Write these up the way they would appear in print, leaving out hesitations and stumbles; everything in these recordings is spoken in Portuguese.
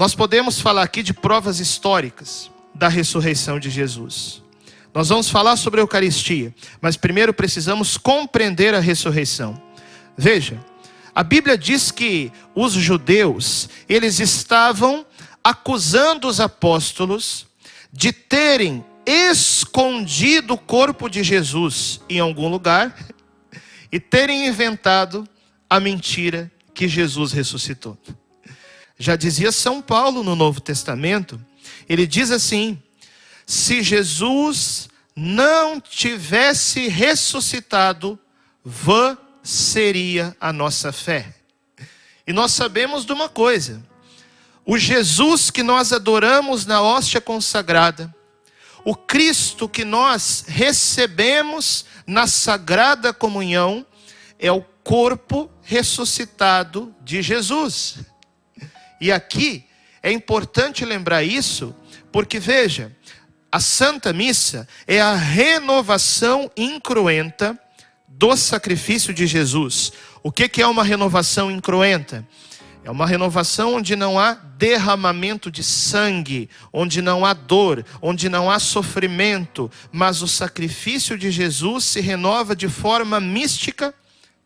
Nós podemos falar aqui de provas históricas da ressurreição de Jesus. Nós vamos falar sobre a Eucaristia, mas primeiro precisamos compreender a ressurreição. Veja, a Bíblia diz que os judeus, eles estavam acusando os apóstolos de terem escondido o corpo de Jesus em algum lugar e terem inventado a mentira que Jesus ressuscitou. Já dizia São Paulo no Novo Testamento, ele diz assim: se Jesus não tivesse ressuscitado, vã seria a nossa fé. E nós sabemos de uma coisa: o Jesus que nós adoramos na hóstia consagrada, o Cristo que nós recebemos na Sagrada Comunhão, é o corpo ressuscitado de Jesus. E aqui é importante lembrar isso, porque veja, a Santa Missa é a renovação incruenta do sacrifício de Jesus. O que é uma renovação incruenta? É uma renovação onde não há derramamento de sangue, onde não há dor, onde não há sofrimento, mas o sacrifício de Jesus se renova de forma mística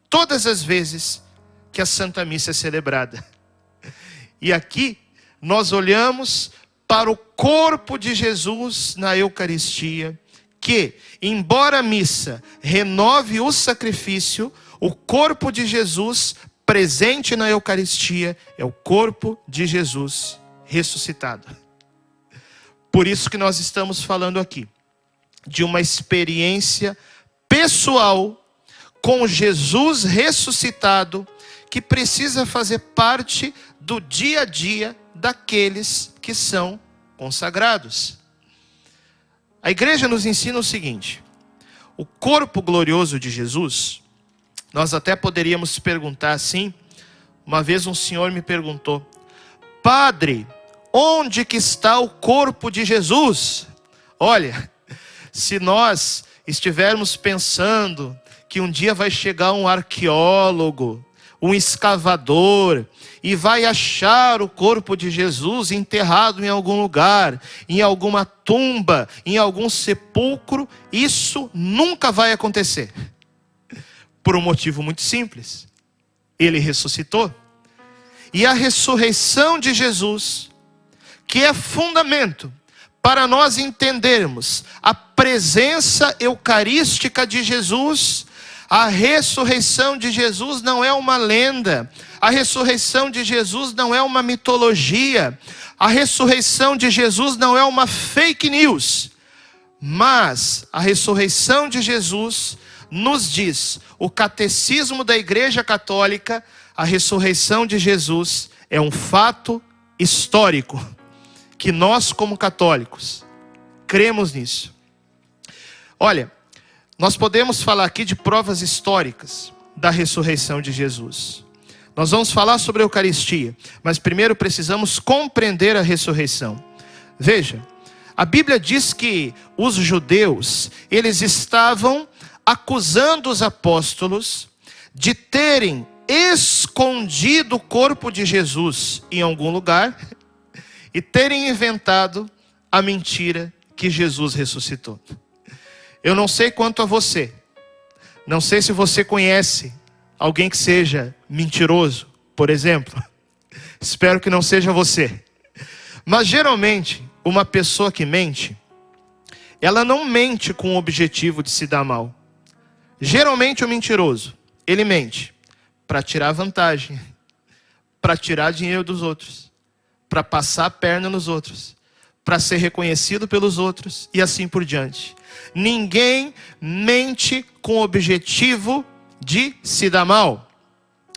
todas as vezes que a Santa Missa é celebrada. E aqui nós olhamos para o corpo de Jesus na Eucaristia, que, embora a missa renove o sacrifício, o corpo de Jesus presente na Eucaristia é o corpo de Jesus ressuscitado. Por isso que nós estamos falando aqui de uma experiência pessoal com Jesus ressuscitado, que precisa fazer parte do dia a dia daqueles que são consagrados. A igreja nos ensina o seguinte: o corpo glorioso de Jesus, nós até poderíamos perguntar assim. Uma vez um senhor me perguntou: padre, onde que está o corpo de Jesus? Olha, se nós estivermos pensando que um dia vai chegar um arqueólogo, um escavador, e vai achar o corpo de Jesus enterrado em algum lugar, em alguma tumba, em algum sepulcro, isso nunca vai acontecer. Por um motivo muito simples: ele ressuscitou. E a ressurreição de Jesus, que é fundamento para nós entendermos a presença eucarística de Jesus, a ressurreição de Jesus não é uma lenda. A ressurreição de Jesus não é uma mitologia. A ressurreição de Jesus não é uma fake news. Mas a ressurreição de Jesus nos diz, o catecismo da Igreja Católica, a ressurreição de Jesus é um fato histórico, que nós como católicos cremos nisso. Olha, nós podemos falar aqui de provas históricas da ressurreição de Jesus. Nós vamos falar sobre a Eucaristia, mas primeiro precisamos compreender a ressurreição. Veja, a Bíblia diz que os judeus, eles estavam acusando os apóstolos de terem escondido o corpo de Jesus em algum lugar e terem inventado a mentira que Jesus ressuscitou. Eu não sei quanto a você, não sei se você conhece alguém que seja mentiroso, por exemplo. Espero que não seja você. Mas geralmente, uma pessoa que mente, ela não mente com o objetivo de se dar mal. Geralmente o mentiroso, ele mente para tirar vantagem, para tirar dinheiro dos outros, para passar a perna nos outros, para ser reconhecido pelos outros e assim por diante. Ninguém mente com o objetivo de se dar mal.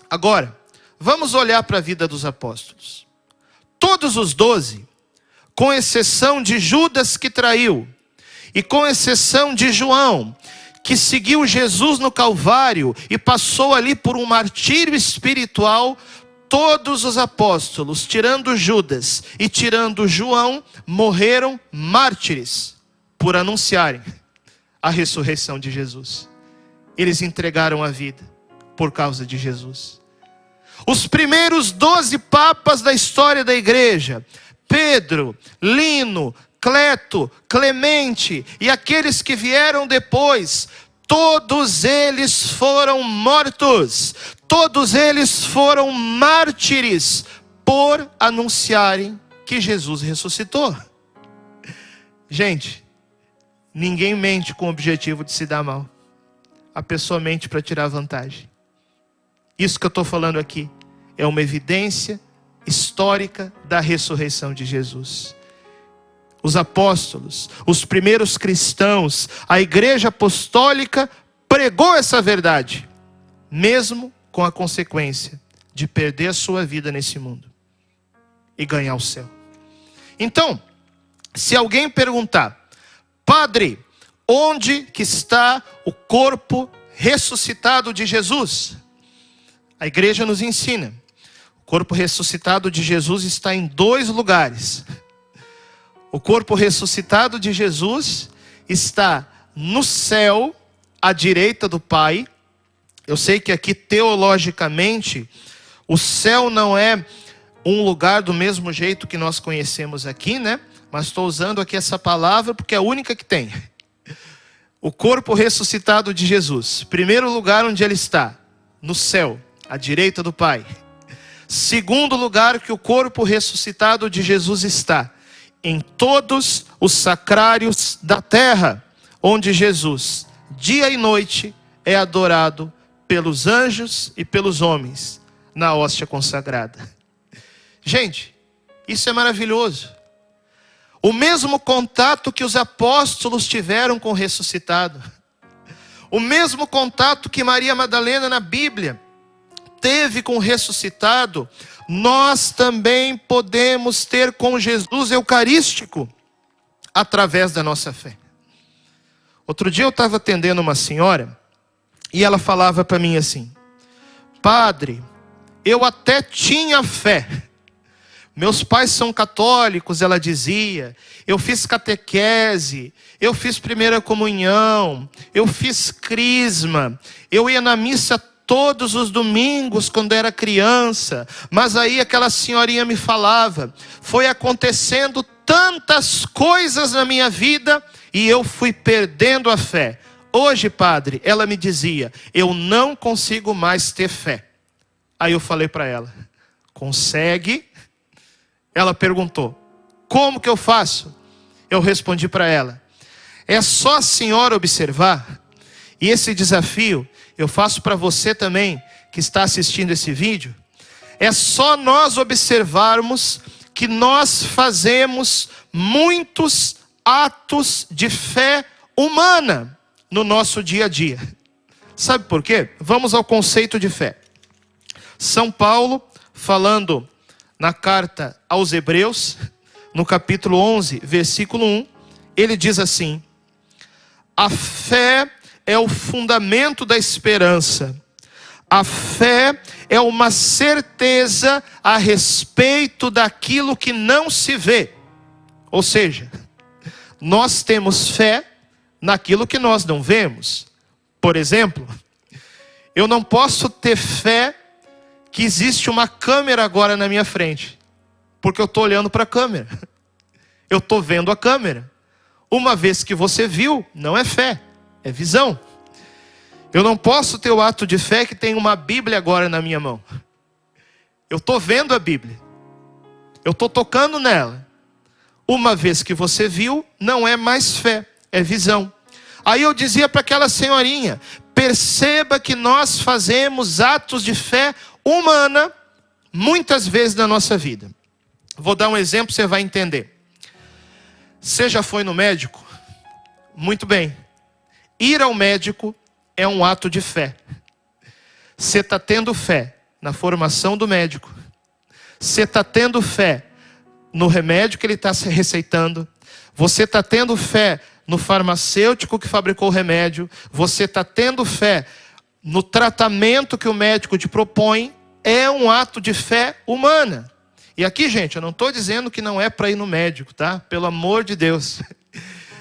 Agora, vamos olhar para a vida dos apóstolos. Todos os 12, com exceção de Judas que traiu, e com exceção de João, que seguiu Jesus no Calvário e passou ali por um martírio espiritual, todos os apóstolos, tirando Judas e tirando João, morreram mártires por anunciarem a ressurreição de Jesus. Eles entregaram a vida por causa de Jesus. Os primeiros 12 papas da história da igreja, Pedro, Lino, Cleto, Clemente e aqueles que vieram depois, todos eles foram mortos, todos eles foram mártires por anunciarem que Jesus ressuscitou. Gente, ninguém mente com o objetivo de se dar mal. A pessoa mente para tirar vantagem. Isso que eu estou falando aqui é uma evidência histórica da ressurreição de Jesus. Os apóstolos, os primeiros cristãos, a igreja apostólica pregou essa verdade, mesmo com a consequência de perder a sua vida nesse mundo e ganhar o céu. Então, se alguém perguntar, padre, onde que está o corpo ressuscitado de Jesus? A igreja nos ensina, o corpo ressuscitado de Jesus está em 2 lugares. O corpo ressuscitado de Jesus está no céu, à direita do Pai. Eu sei que aqui teologicamente, o céu não é um lugar do mesmo jeito que nós conhecemos aqui, né? Mas estou usando aqui essa palavra porque é a única que tem. O corpo ressuscitado de Jesus. Primeiro lugar onde ele está, no céu, à direita do Pai. Segundo lugar que o corpo ressuscitado de Jesus está, em todos os sacrários da terra, onde Jesus, dia e noite, é adorado pelos anjos e pelos homens, na hóstia consagrada. Gente, isso é maravilhoso. O mesmo contato que os apóstolos tiveram com o ressuscitado, o mesmo contato que Maria Madalena na Bíblia teve com o ressuscitado, nós também podemos ter com Jesus eucarístico, através da nossa fé. Outro dia eu estava atendendo uma senhora, e ela falava para mim assim, padre, eu até tinha fé, meus pais são católicos, ela dizia, eu fiz catequese, eu fiz primeira comunhão, eu fiz crisma, eu ia na missa todos os domingos quando era criança, mas aí aquela senhorinha me falava, foi acontecendo tantas coisas na minha vida e eu fui perdendo a fé. Hoje, padre, ela me dizia, eu não consigo mais ter fé. Aí eu falei para ela, consegue? Ela perguntou, como que eu faço? Eu respondi para ela, é só a senhora observar, e esse desafio eu faço para você também, que está assistindo esse vídeo. É só nós observarmos que nós fazemos muitos atos de fé humana no nosso dia a dia. Sabe por quê? Vamos ao conceito de fé. São Paulo, falando na carta aos Hebreus, no capítulo 11, versículo 1, ele diz assim, a fé é o fundamento da esperança. A fé é uma certeza a respeito daquilo que não se vê. Ou seja, nós temos fé naquilo que nós não vemos. Por exemplo, eu não posso ter fé que existe uma câmera agora na minha frente, porque eu estou olhando para a câmera. Eu estou vendo a câmera. Uma vez que você viu, não é fé. É visão. Eu não posso ter o ato de fé que tem uma Bíblia agora na minha mão. Eu estou vendo a Bíblia. Eu estou tocando nela. Uma vez que você viu, não é mais fé, é visão. Aí eu dizia para aquela senhorinha, perceba que nós fazemos atos de fé humana muitas vezes na nossa vida. Vou dar um exemplo, você vai entender. Você já foi no médico? Muito bem. Ir ao médico é um ato de fé. Você está tendo fé na formação do médico. Você está tendo fé no remédio que ele está se receitando. Você está tendo fé no farmacêutico que fabricou o remédio. Você está tendo fé no tratamento que o médico te propõe. É um ato de fé humana. E aqui, gente, eu não estou dizendo que não é para ir no médico, tá? Pelo amor de Deus.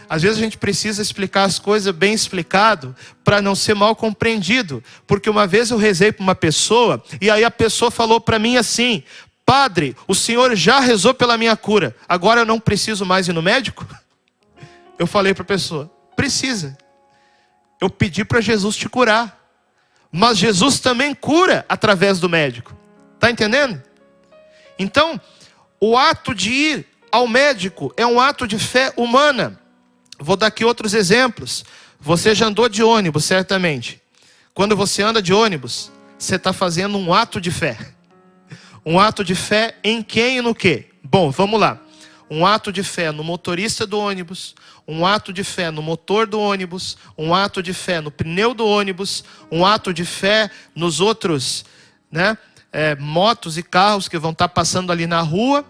Às vezes a gente precisa explicar as coisas bem explicado para não ser mal compreendido. Porque uma vez eu rezei para uma pessoa e aí a pessoa falou para mim assim: padre, o senhor já rezou pela minha cura, agora eu não preciso mais ir no médico? Eu falei para a pessoa: precisa. Eu pedi para Jesus te curar, mas Jesus também cura através do médico. Está entendendo? Então, o ato de ir ao médico é um ato de fé humana. Vou dar aqui outros exemplos. Você já andou de ônibus, certamente. Quando você anda de ônibus, você está fazendo um ato de fé. Um ato de fé em quem e no quê? Bom, vamos lá. Um ato de fé no motorista do ônibus, um ato de fé no motor do ônibus, um ato de fé no pneu do ônibus, um ato de fé nos outros, motos e carros que vão estar passando ali na rua.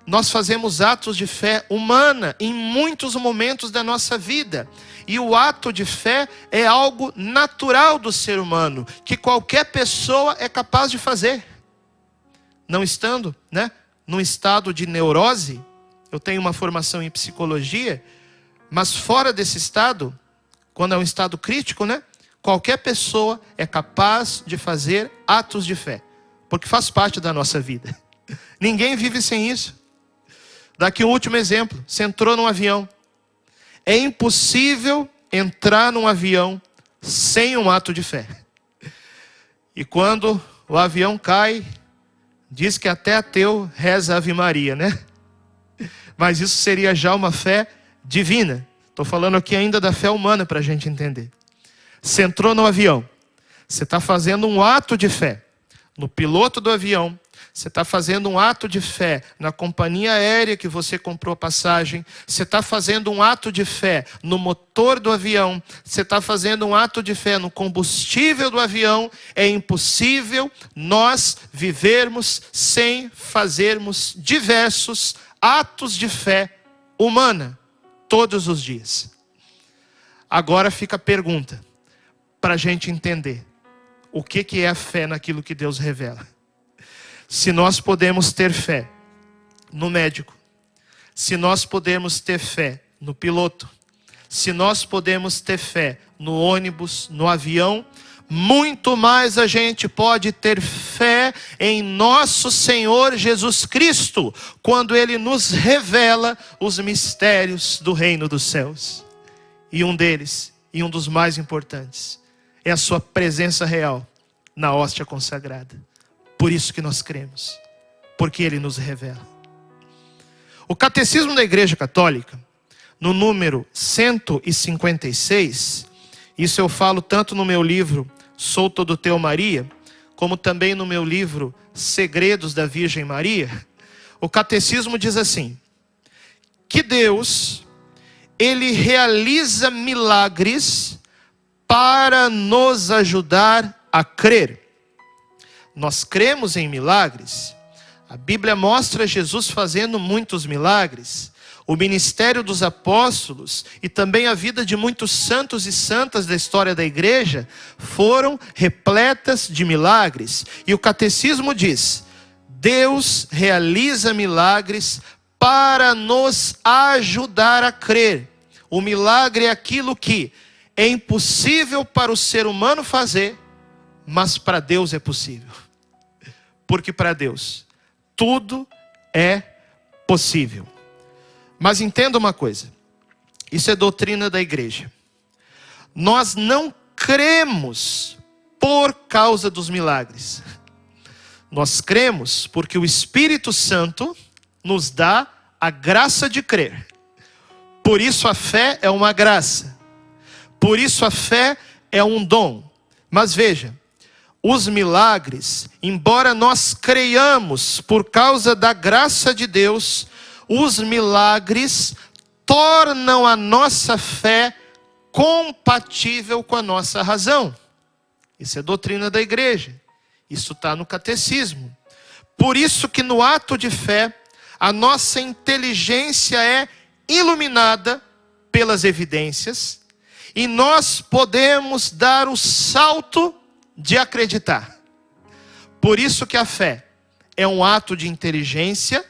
Nós fazemos atos de fé humana em muitos momentos da nossa vida. E o ato de fé é algo natural do ser humano, que qualquer pessoa é capaz de fazer. Não estando, num estado de neurose. Eu tenho uma formação em psicologia, mas fora desse estado, quando é um estado crítico, qualquer pessoa é capaz de fazer atos de fé, porque faz parte da nossa vida. Ninguém vive sem isso. Daqui um último exemplo. Você entrou num avião. É impossível entrar num avião sem um ato de fé. E quando o avião cai, diz que até ateu reza Ave Maria, Mas isso seria já uma fé divina. Estou falando aqui ainda da fé humana para a gente entender. Você entrou no avião. Você está fazendo um ato de fé no piloto do avião. Você está fazendo um ato de fé na companhia aérea que você comprou a passagem. Você está fazendo um ato de fé no motor do avião. Você está fazendo um ato de fé no combustível do avião. É impossível nós vivermos sem fazermos diversos atos de fé humana todos os dias. Agora fica a pergunta para a gente entender o que é a fé naquilo que Deus revela. Se nós podemos ter fé no médico, se nós podemos ter fé no piloto, se nós podemos ter fé no ônibus, no avião, muito mais a gente pode ter fé em nosso Senhor Jesus Cristo, quando Ele nos revela os mistérios do reino dos céus. E um deles, e um dos mais importantes, é a sua presença real na hóstia consagrada. Por isso que nós cremos, porque Ele nos revela. O Catecismo da Igreja Católica, no número 156, isso eu falo tanto no meu livro Sou Todo Teu Maria, como também no meu livro Segredos da Virgem Maria. O Catecismo diz assim: que Deus, Ele realiza milagres para nos ajudar a crer. Nós cremos em milagres. A Bíblia mostra Jesus fazendo muitos milagres. O ministério dos apóstolos e também a vida de muitos santos e santas da história da igreja foram repletas de milagres. E o catecismo diz: Deus realiza milagres para nos ajudar a crer. O milagre é aquilo que é impossível para o ser humano fazer, mas para Deus é possível. Porque para Deus tudo é possível. Mas entenda uma coisa, isso é doutrina da igreja. Nós não cremos por causa dos milagres. Nós cremos porque o Espírito Santo nos dá a graça de crer. Por isso a fé é uma graça. Por isso a fé é um dom. Mas veja, os milagres, embora nós creiamos por causa da graça de Deus, os milagres tornam a nossa fé compatível com a nossa razão. Isso é doutrina da igreja. Isso está no catecismo. Por isso que no ato de fé, a nossa inteligência é iluminada pelas evidências e nós podemos dar o salto de acreditar. Por isso que a fé é um ato de inteligência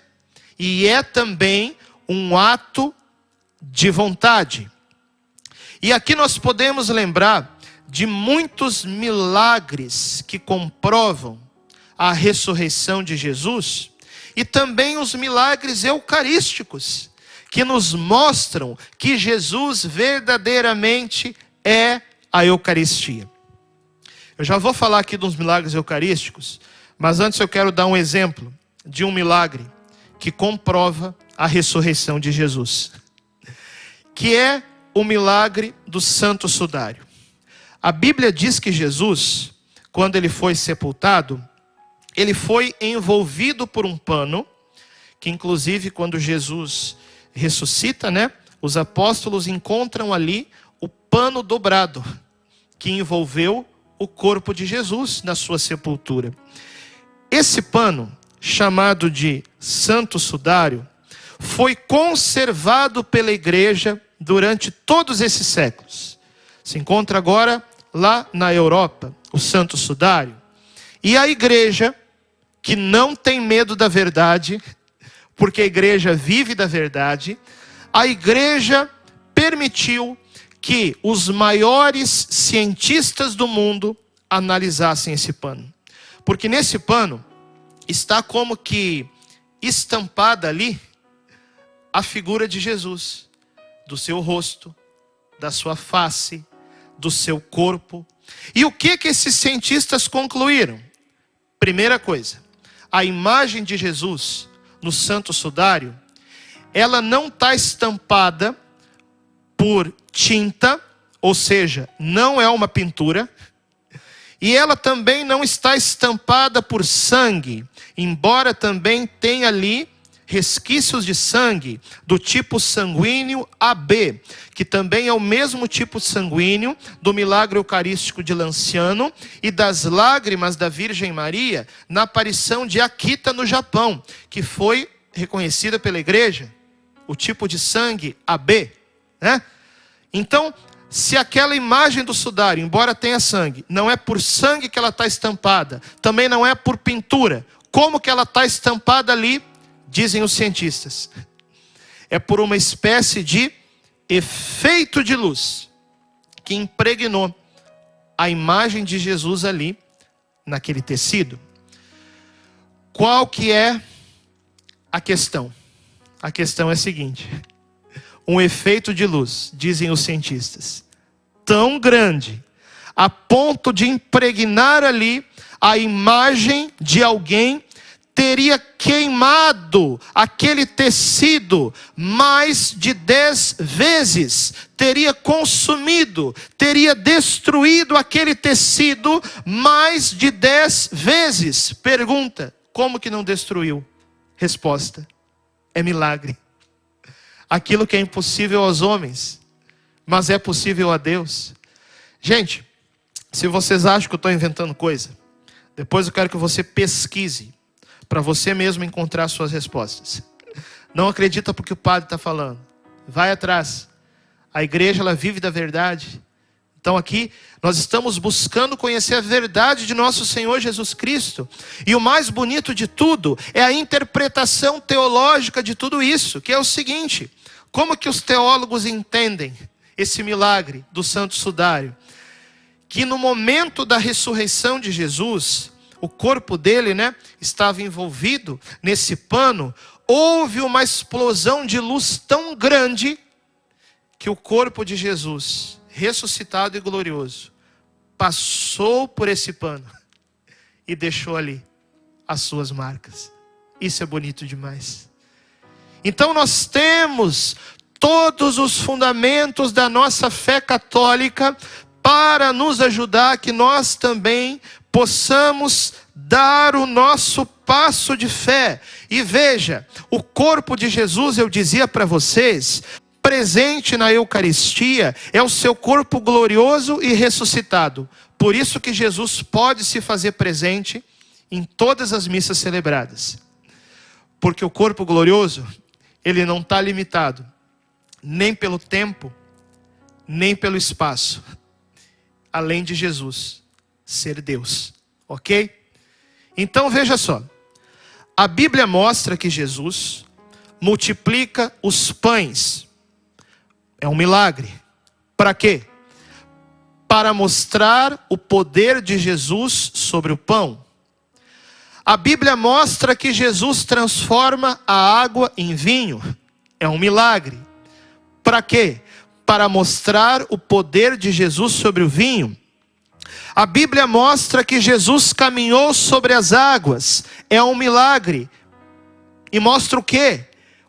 e é também um ato de vontade. E aqui nós podemos lembrar de muitos milagres que comprovam a ressurreição de Jesus e também os milagres eucarísticos que nos mostram que Jesus verdadeiramente é a Eucaristia. Eu já vou falar aqui dos milagres eucarísticos, mas antes eu quero dar um exemplo de um milagre que comprova a ressurreição de Jesus, que é o milagre do Santo Sudário. A Bíblia diz que Jesus, quando ele foi sepultado, ele foi envolvido por um pano, que inclusive quando Jesus ressuscita, os apóstolos encontram ali o pano dobrado, que envolveu o corpo de Jesus na sua sepultura. Esse pano, chamado de Santo Sudário, foi conservado pela igreja durante todos esses séculos. Se encontra agora lá na Europa, o Santo Sudário. E a igreja, que não tem medo da verdade, porque a igreja vive da verdade, a igreja permitiu que os maiores cientistas do mundo analisassem esse pano. Porque nesse pano está como que estampada ali a figura de Jesus, do seu rosto, da sua face, do seu corpo. E o que esses cientistas concluíram? Primeira coisa, a imagem de Jesus no Santo Sudário, ela não está estampada por tinta, ou seja, não é uma pintura, e ela também não está estampada por sangue, embora também tenha ali resquícios de sangue do tipo sanguíneo AB, que também é o mesmo tipo sanguíneo do milagre eucarístico de Lanciano e das lágrimas da Virgem Maria na aparição de Akita no Japão, que foi reconhecida pela igreja, o tipo de sangue AB, Então, se aquela imagem do sudário, embora tenha sangue, não é por sangue que ela está estampada, também não é por pintura, como que ela está estampada ali? Dizem os cientistas, é por uma espécie de efeito de luz que impregnou a imagem de Jesus ali naquele tecido. Qual que é a questão? A questão é a seguinte: um efeito de luz, dizem os cientistas, tão grande a ponto de impregnar ali a imagem de alguém, teria queimado aquele tecido mais de 10 vezes, teria consumido, teria destruído aquele tecido mais de 10 vezes. Pergunta, como que não destruiu? Resposta, é milagre. Aquilo que é impossível aos homens, mas é possível a Deus. Gente, se vocês acham que eu estou inventando coisa, depois eu quero que você pesquise, para você mesmo encontrar suas respostas. Não acredita porque o padre está falando. Vai atrás. A igreja, ela vive da verdade. Então aqui, nós estamos buscando conhecer a verdade de nosso Senhor Jesus Cristo. E o mais bonito de tudo é a interpretação teológica de tudo isso, que é o seguinte: como que os teólogos entendem esse milagre do Santo Sudário? Que no momento da ressurreição de Jesus, o corpo dele, estava envolvido nesse pano, houve uma explosão de luz tão grande que o corpo de Jesus, ressuscitado e glorioso, passou por esse pano e deixou ali as suas marcas. Isso é bonito demais. Então nós temos todos os fundamentos da nossa fé católica para nos ajudar que nós também possamos dar o nosso passo de fé. E veja, o corpo de Jesus, eu dizia para vocês, presente na Eucaristia, é o seu corpo glorioso e ressuscitado. Por isso que Jesus pode se fazer presente em todas as missas celebradas. Porque o corpo glorioso, ele não está limitado nem pelo tempo, nem pelo espaço, além de Jesus ser Deus, ok? Então veja só, a Bíblia mostra que Jesus multiplica os pães É um milagre. Para quê? Para mostrar o poder de Jesus sobre o pão. A Bíblia mostra que Jesus transforma a água em vinho. É um milagre. Para quê? Para mostrar o poder de Jesus sobre o vinho. A Bíblia mostra que Jesus caminhou sobre as águas. É um milagre. E mostra o quê?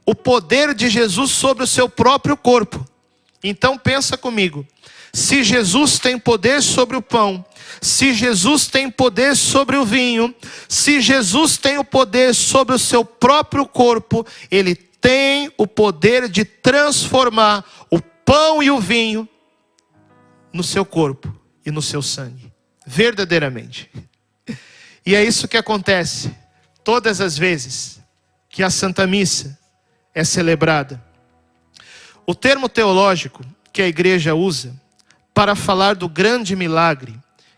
O poder de Jesus sobre o seu próprio corpo. Então pensa comigo. Se Jesus tem poder sobre o pão, se Jesus tem poder sobre o vinho, se Jesus tem o poder sobre o seu próprio corpo, Ele tem o poder de transformar o pão e o vinho no seu corpo e no seu sangue. Verdadeiramente. E é isso que acontece todas as vezes que a Santa Missa é celebrada. O termo teológico que a igreja usa para falar do grande milagre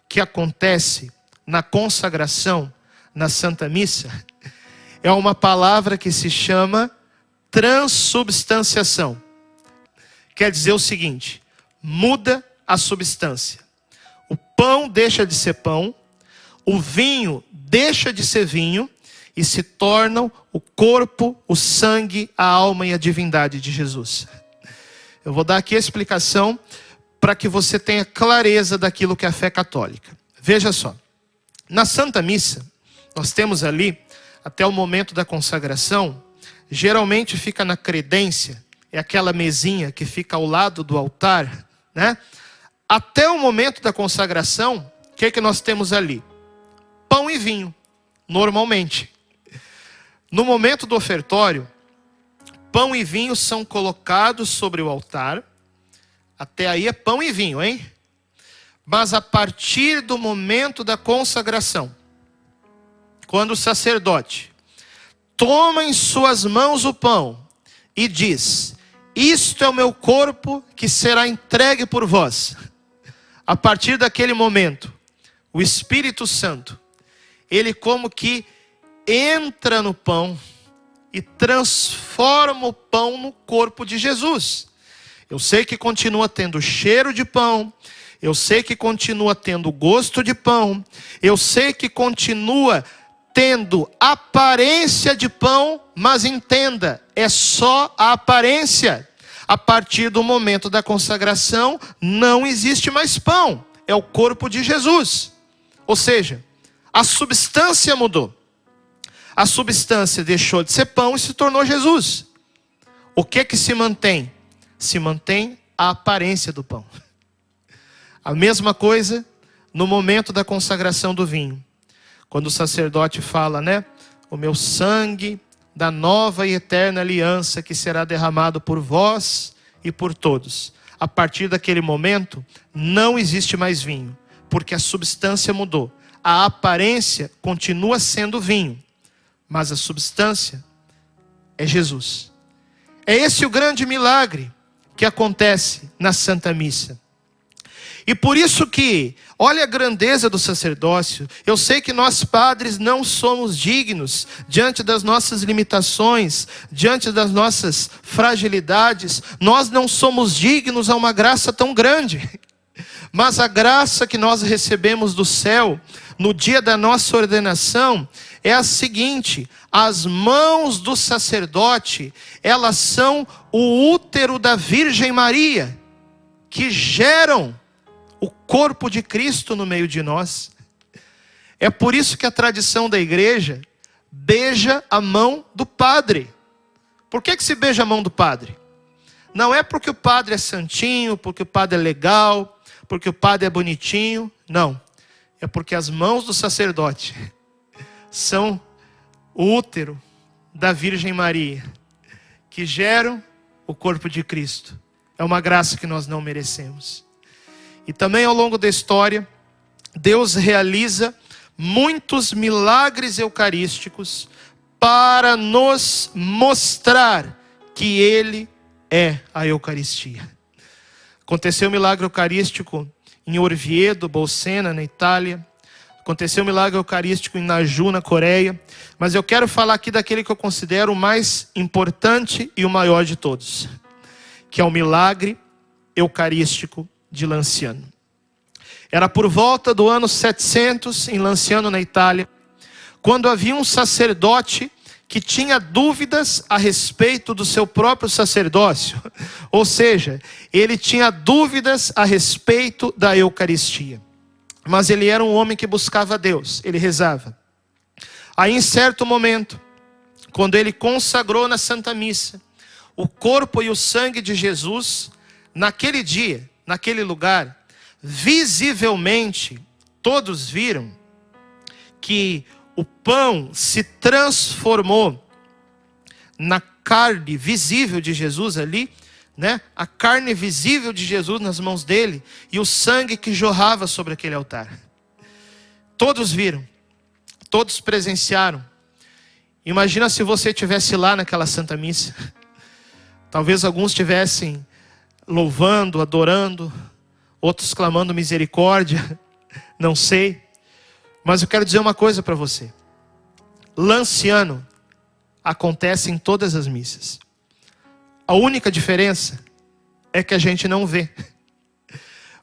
que acontece na consagração, na Santa Missa, é uma palavra que se chama transubstanciação. Quer dizer o seguinte: muda a substância. O pão deixa de ser pão, o vinho deixa de ser vinho e se tornam o corpo, o sangue, a alma e a divindade de Jesus. Eu vou dar aqui a explicação para que você tenha clareza daquilo que é a fé católica. Veja só, na Santa Missa, nós temos ali, até o momento da consagração, geralmente fica na credência, é aquela mesinha que fica ao lado do altar, né? Até o momento da consagração, o que nós temos ali? Pão e vinho, normalmente. No momento do ofertório, pão e vinho são colocados sobre o altar. Até aí é pão e vinho, hein? Mas a partir do momento da consagração, quando o sacerdote toma em suas mãos o pão e diz: isto é o meu corpo que será entregue por vós. A partir daquele momento, o Espírito Santo, ele como que entra no pão e transforma o pão no corpo de Jesus. Eu sei que continua tendo cheiro de pão, eu sei que continua tendo gosto de pão, eu sei que continua tendo aparência de pão, mas entenda, é só a aparência. A partir do momento da consagração, não existe mais pão, é o corpo de Jesus. Ou seja, a substância mudou. A substância deixou de ser pão e se tornou Jesus. O que se mantém? Se mantém a aparência do pão. A mesma coisa no momento da consagração do vinho. Quando o sacerdote fala, né? O meu sangue da nova e eterna aliança que será derramado por vós e por todos. A partir daquele momento, não existe mais vinho, porque a substância mudou. A aparência continua sendo vinho, mas a substância é Jesus. É esse o grande milagre que acontece na Santa Missa. E por isso que, olha a grandeza do sacerdócio. Eu sei que nós padres não somos dignos, diante das nossas limitações, diante das nossas fragilidades, nós não somos dignos a uma graça tão grande. Mas a graça que nós recebemos do céu, no dia da nossa ordenação, é a seguinte: as mãos do sacerdote, elas são o útero da Virgem Maria, que geram o corpo de Cristo no meio de nós. É por isso que a tradição da igreja beija a mão do padre. Por que se beija a mão do padre? Não é porque o padre é santinho, porque o padre é legal, porque o padre é bonitinho. Não. É porque as mãos do sacerdote são o útero da Virgem Maria, que geram o corpo de Cristo. É uma graça que nós não merecemos. E também ao longo da história, Deus realiza muitos milagres eucarísticos para nos mostrar que Ele é a Eucaristia. Aconteceu um milagre eucarístico em Orvieto, Bolsena, na Itália. Aconteceu um milagre eucarístico em Naju, na Coreia. Mas eu quero falar aqui daquele que eu considero o mais importante e o maior de todos, que é o milagre eucarístico de Lanciano. Era por volta do ano 700, em Lanciano, na Itália, quando havia um sacerdote que tinha dúvidas a respeito do seu próprio sacerdócio. Ou seja, ele tinha dúvidas a respeito da Eucaristia. Mas ele era um homem que buscava Deus, ele rezava. Aí em certo momento, quando ele consagrou na Santa Missa o corpo e o sangue de Jesus, naquele dia, naquele lugar, visivelmente, todos viram que o pão se transformou na carne visível de Jesus ali, né? A carne visível de Jesus nas mãos dele e o sangue que jorrava sobre aquele altar. Todos viram, todos presenciaram. Imagina se você estivesse lá naquela Santa Missa. Talvez alguns estivessem louvando, adorando, outros clamando misericórdia, não sei. Mas eu quero dizer uma coisa para você. Lanciano acontece em todas as missas. A única diferença é que a gente não vê.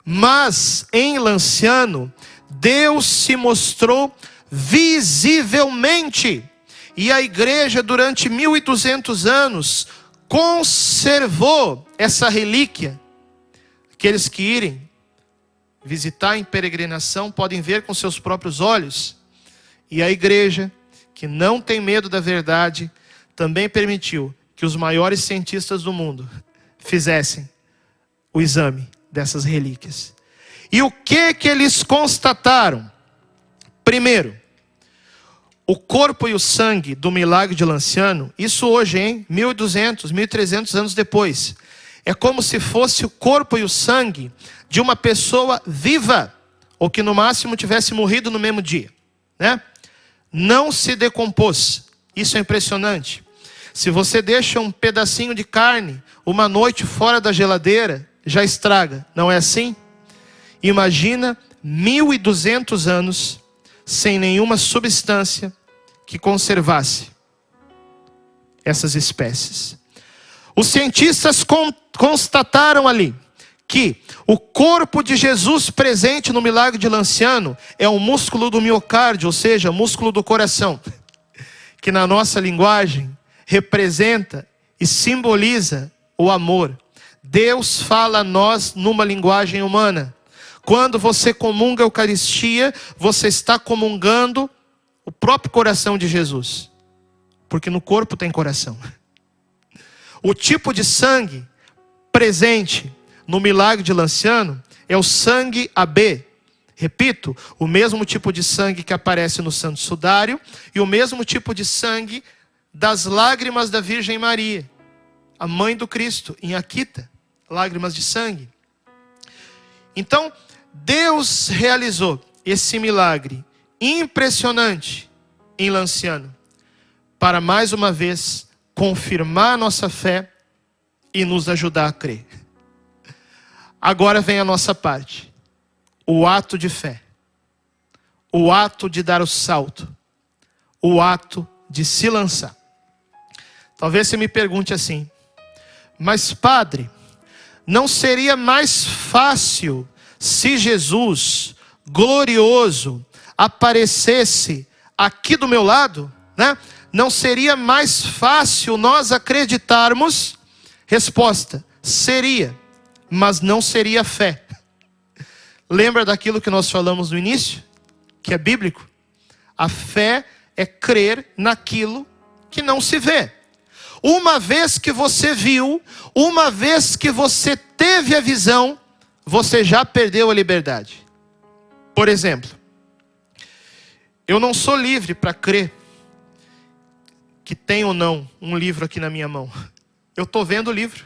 Mas em Lanciano, Deus se mostrou visivelmente. E a igreja durante 1200 anos conservou essa relíquia. Aqueles que irem visitar em peregrinação podem ver com seus próprios olhos. E a igreja, que não tem medo da verdade, também permitiu que os maiores cientistas do mundo fizessem o exame dessas relíquias. E o que eles constataram? Primeiro, o corpo e o sangue do milagre de Lanciano, isso hoje, hein? 1200, 1300 anos depois, é como se fosse o corpo e o sangue de uma pessoa viva, ou que no máximo tivesse morrido no mesmo dia, né? Não se decompôs. Isso é impressionante. Se você deixa um pedacinho de carne uma noite fora da geladeira, já estraga, não é assim? Imagina 1200 anos sem nenhuma substância que conservasse essas espécies. Os cientistas constataram ali que o corpo de Jesus presente no milagre de Lanciano é um músculo do miocárdio, ou seja, músculo do coração, que na nossa linguagem representa e simboliza o amor. Deus fala a nós numa linguagem humana. Quando você comunga a Eucaristia, você está comungando o próprio coração de Jesus, porque no corpo tem coração. O tipo de sangue presente no milagre de Lanciano é o sangue AB. Repito, o mesmo tipo de sangue que aparece no Santo Sudário e o mesmo tipo de sangue das lágrimas da Virgem Maria, a mãe do Cristo, em Akita, lágrimas de sangue. Então, Deus realizou esse milagre impressionante em Lanciano, para mais uma vez confirmar a nossa fé e nos ajudar a crer. Agora vem a nossa parte, o ato de fé, o ato de dar o salto, o ato de se lançar. Talvez você me pergunte assim: mas padre, não seria mais fácil se Jesus, glorioso, aparecesse aqui do meu lado, né? Não seria mais fácil nós acreditarmos? Resposta: seria, mas não seria fé. Lembra daquilo que nós falamos no início? Que é bíblico? A fé é crer naquilo que não se vê. Uma vez que você viu, uma vez que você teve a visão, você já perdeu a liberdade. Por exemplo, eu não sou livre para crer que tem ou não um livro aqui na minha mão. Eu estou vendo o livro.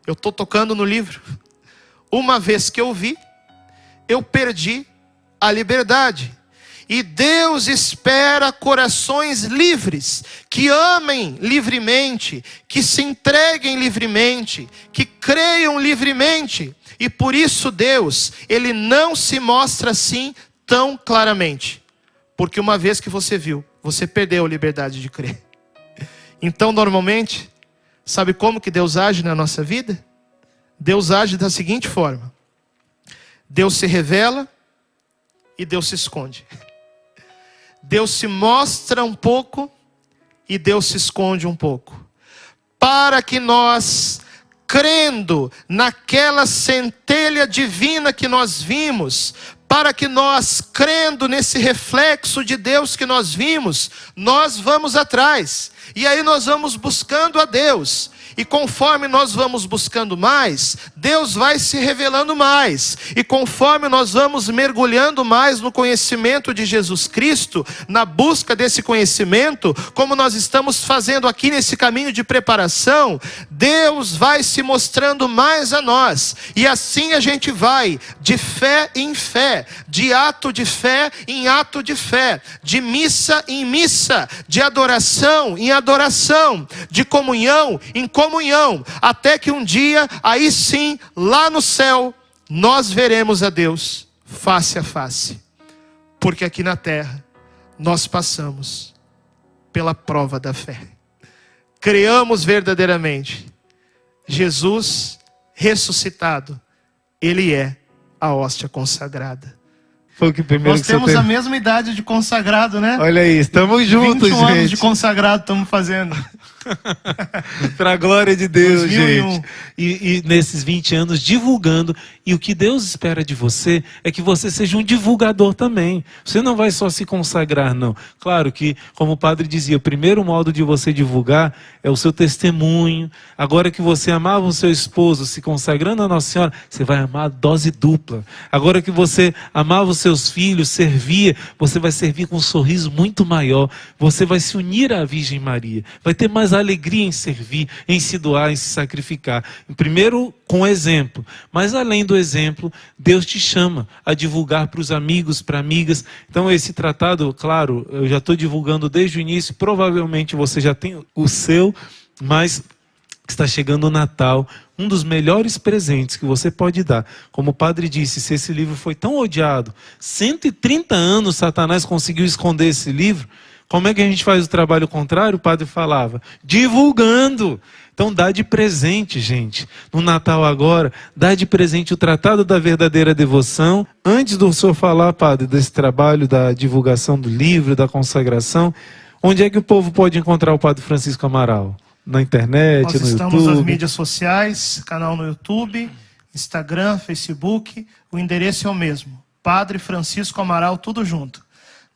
Eu estou tocando no livro. Uma vez que eu vi, eu perdi a liberdade. E Deus espera corações livres, que amem livremente, que se entreguem livremente, que creiam livremente. E por isso Deus, Ele não se mostra assim tão claramente. Porque uma vez que você viu, você perdeu a liberdade de crer. Então, normalmente, sabe como que Deus age na nossa vida? Deus age da seguinte forma: Deus se revela e Deus se esconde. Deus se mostra um pouco e Deus se esconde um pouco. Para que nós, crendo naquela centelha divina que nós vimos, para que nós, crendo nesse reflexo de Deus que nós vimos, nós vamos atrás. E aí nós vamos buscando a Deus. E conforme nós vamos buscando mais, Deus vai se revelando mais. E conforme nós vamos mergulhando mais no conhecimento de Jesus Cristo, na busca desse conhecimento, como nós estamos fazendo aqui nesse caminho de preparação, Deus vai se mostrando mais a nós. E assim a gente vai de fé em fé, de ato de fé em ato de fé, de missa em missa, de adoração em adoração, de comunhão em comunhão, até que um dia, aí sim, lá no céu, nós veremos a Deus face a face. Porque aqui na terra, nós passamos pela prova da fé. Creamos verdadeiramente, Jesus ressuscitado, Ele é a hóstia consagrada. Foi o que primeiro Nós que temos você a mesma idade de consagrado, né? Olha aí, estamos juntos, 21 anos de gente. consagrado estamos fazendo. Pra glória de Deus, 2001. gente. E nesses 20 anos divulgando. E o que Deus espera de você é que você seja um divulgador também. Você não vai só se consagrar, não. Claro que, como o padre dizia, o primeiro modo de você divulgar é o seu testemunho. Agora que você amava o seu esposo se consagrando a Nossa Senhora, você vai amar a dose dupla. Agora que você amava os seus filhos, servia, você vai servir com um sorriso muito maior. Você vai se unir à Virgem Maria. Vai ter mais alegria em servir, em se doar, em se sacrificar. Primeiro, com exemplo. Mas além do exemplo, Deus te chama a divulgar para os amigos, para amigas. Então esse tratado, claro, eu já estou divulgando desde o início. Provavelmente você já tem o seu, mas está chegando o Natal. Um dos melhores presentes que você pode dar. Como o padre disse, se esse livro foi tão odiado, 130 anos Satanás conseguiu esconder esse livro. Como é que a gente faz o trabalho contrário? O padre falava, divulgando. Então dá de presente, gente. No Natal agora, dá de presente o Tratado da Verdadeira Devoção. Antes do senhor falar, padre, desse trabalho da divulgação do livro, da consagração, onde é que o povo pode encontrar o padre Francisco Amaral? Na internet, Nós no estamos YouTube? nas mídias sociais, canal no YouTube, Instagram, Facebook. O endereço é o mesmo, Padre Francisco Amaral, tudo junto.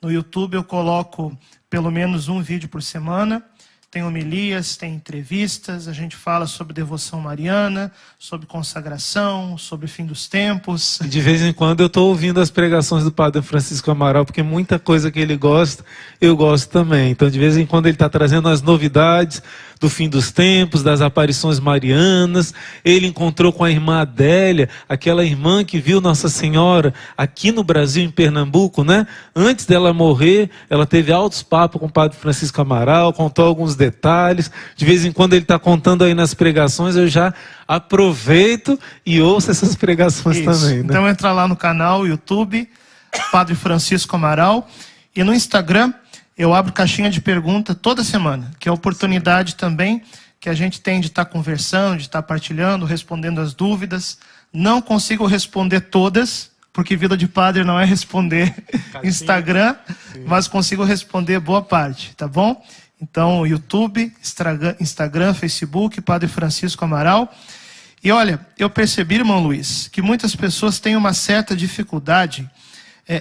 No YouTube eu coloco pelo menos um vídeo por semana. Tem homilias, tem entrevistas, a gente fala sobre devoção mariana, sobre consagração, sobre fim dos tempos. De vez em quando eu estou ouvindo as pregações do padre Francisco Amaral, porque muita coisa que ele gosta, eu gosto também. Então de vez em quando ele está trazendo as novidades do fim dos tempos, das aparições marianas. Ele encontrou com a irmã Adélia, aquela irmã que viu Nossa Senhora aqui no Brasil, em Pernambuco, né? Antes dela morrer, ela teve altos papos com o padre Francisco Amaral, contou alguns detalhes. De vez em quando ele está contando aí nas pregações, eu já aproveito e ouço essas pregações também, né? Então entra lá no canal, YouTube, Padre Francisco Amaral. E no Instagram, eu abro caixinha de pergunta toda semana, que é a oportunidade também que a gente tem de estar conversando, de estar partilhando, respondendo as dúvidas. Não consigo responder todas, porque vida de padre não é responder Instagram, mas consigo responder boa parte, tá bom? Então, YouTube, Instagram, Facebook, Padre Francisco Amaral. E olha, eu percebi, irmão Luiz, que muitas pessoas têm uma certa dificuldade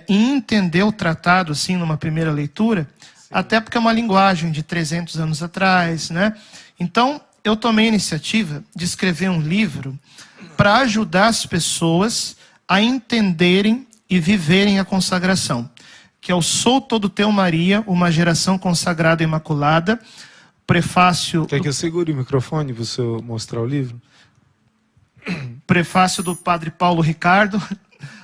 em entender o tratado, assim, numa primeira leitura, até porque é uma linguagem de 300 anos atrás, né? Então, eu tomei a iniciativa de escrever um livro para ajudar as pessoas a entenderem e viverem a consagração, que é o Sou Todo Teu Maria, uma geração consagrada e imaculada, prefácio... Quer que eu segure o microfone para o senhor mostrar o livro? Prefácio do Padre Paulo Ricardo,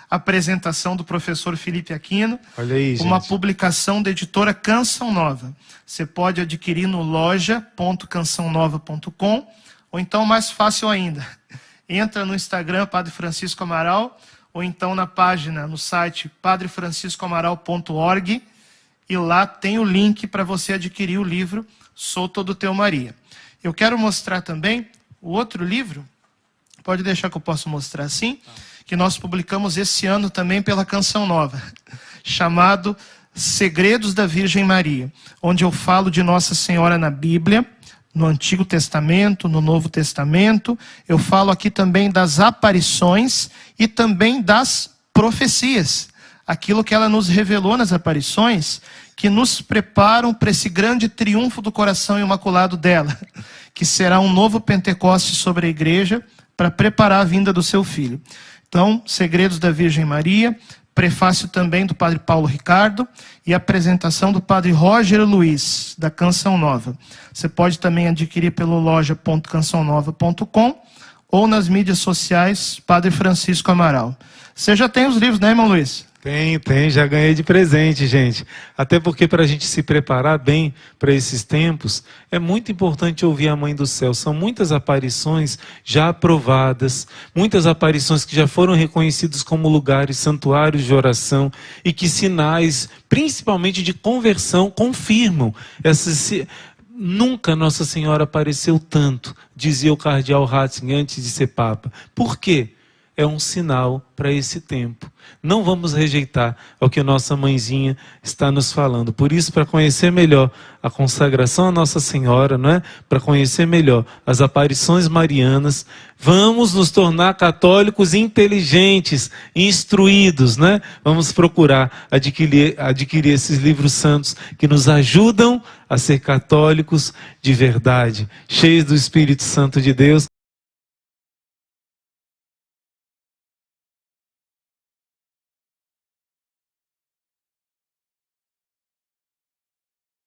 apresentação do professor Felipe Aquino. Olha aí, gente. Uma publicação da editora Canção Nova. Você pode adquirir no loja.cançãonova.com, ou então, mais fácil ainda, entra no Instagram, Padre Francisco Amaral, ou então na página, no site padrefranciscoamaral.org, e lá tem o link para você adquirir o livro Sou Todo Teu Maria. Eu quero mostrar também o outro livro, Pode deixar que eu posso mostrar assim, que nós publicamos esse ano também pela Canção Nova, chamado Segredos da Virgem Maria, onde eu falo de Nossa Senhora na Bíblia, no Antigo Testamento, no Novo Testamento. Eu falo aqui também das aparições e também das profecias. Aquilo que ela nos revelou nas aparições, que nos preparam para esse grande triunfo do coração imaculado dela, que será um novo Pentecoste sobre a igreja para preparar a vinda do seu filho. Então, Segredos da Virgem Maria, prefácio também do Padre Paulo Ricardo e apresentação do Padre Roger Luiz, da Canção Nova. Você pode também adquirir pelo loja.cançãonova.com ou nas mídias sociais, Padre Francisco Amaral. Você já tem os livros, né, irmão Luiz? Tem, já ganhei de presente, gente. Até porque para a gente se preparar bem para esses tempos, é muito importante ouvir a Mãe do Céu. São muitas aparições já aprovadas, muitas aparições que já foram reconhecidos como lugares, santuários de oração, e que sinais, principalmente de conversão, confirmam Nunca Nossa Senhora apareceu tanto, dizia o cardeal Ratzinger antes de ser Papa. Por quê? É um sinal para esse tempo. Não vamos rejeitar o que nossa mãezinha está nos falando. Por isso, para conhecer melhor a consagração à Nossa Senhora, não é? Para conhecer melhor as aparições marianas, vamos nos tornar católicos inteligentes, instruídos, né? Vamos procurar adquirir esses livros santos que nos ajudam a ser católicos de verdade, cheios do Espírito Santo de Deus.